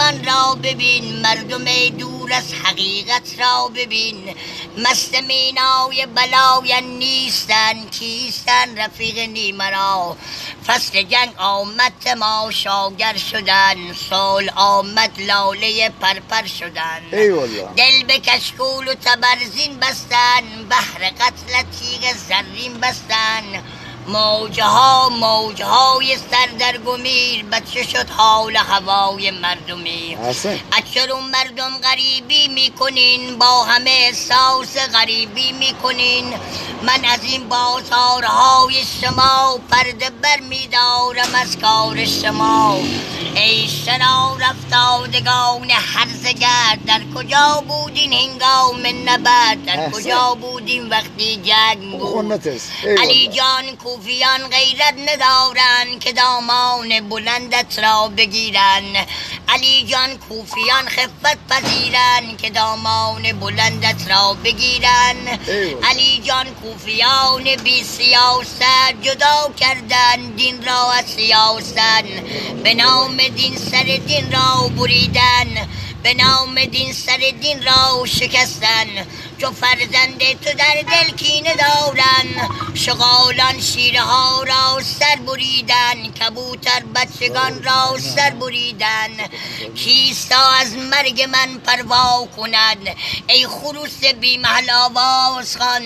گریبان را ببین، مردم دور از حقیقت را ببین. مست مینای بلای نیستن، کیستن رفیق نیمرا. فصل جنگ آمد تماشاگر شدن، صلح آمد لاله پرپر شدن. دل به کشکول و تبرزین بستن، بهر قتل تیغ زرین بستن. موجهای سر در گمیر، بچه شد حال هوای مردمی. اکثر مردم غریبی میکنین، با همه احساس غریبی میکنین. من از این بازارهای شما پرده بر میدارم از کار شما. ای شنا رفتادگان هرزگر، در کجا بودین هنگام نبرد؟ در کجا بودین وقتی جنگ بود؟ علی جان کوفیان غیرت ندارن که دامان بلندت را بگیرن. علی جان کوفیان خفت پذیرن که دامان بلندت را بگیرن. علی جان کوفیان بی سیاست جدا کردن دین را از سیاست. به نام دین سر دین را بریدن، به نام دین سر دین را شکستن. چو فرزند تو در دل کینه دارن، شغالان شیرها را سر بریدن، کبوتر بچگان را سر بریدن. کیستا از مرگ من پروا کند، ای خروس بی محل آواز خوان.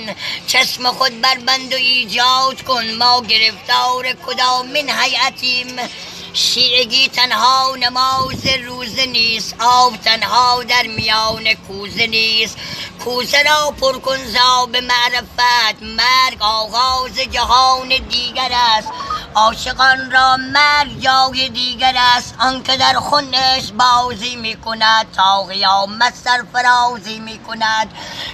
چشم خود بربند و ایجاد کن، ما گرفتار کدامین هیئتیم؟ شیعگی تنها نماز روزه نیست، آب تنها در میان کوزه نیست. کوزه را پر کن ز آب معرفت، مرگ آغاز جهان دیگر است. عاشقان را مرگ جای دیگر است، آنکه در خونش بازی میکند تا قیامت سرفرازی میکند.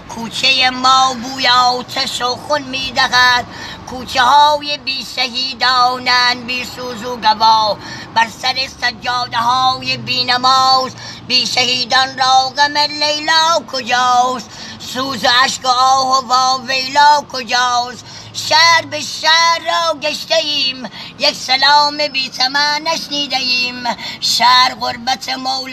کوچه ما بوی آتش و خون میدهد، کوچه های بی شهیدانند بی سوز و گواه. بر سر سجاده های بی نماز، بی شهیدان را غم لیلا کجاست؟ سوز و اشک و آه و واویلا کجاست؟ شهر به شهر را گشته ایم، یک سلام بی طمع نشنیده ایم. شهر غربت مولا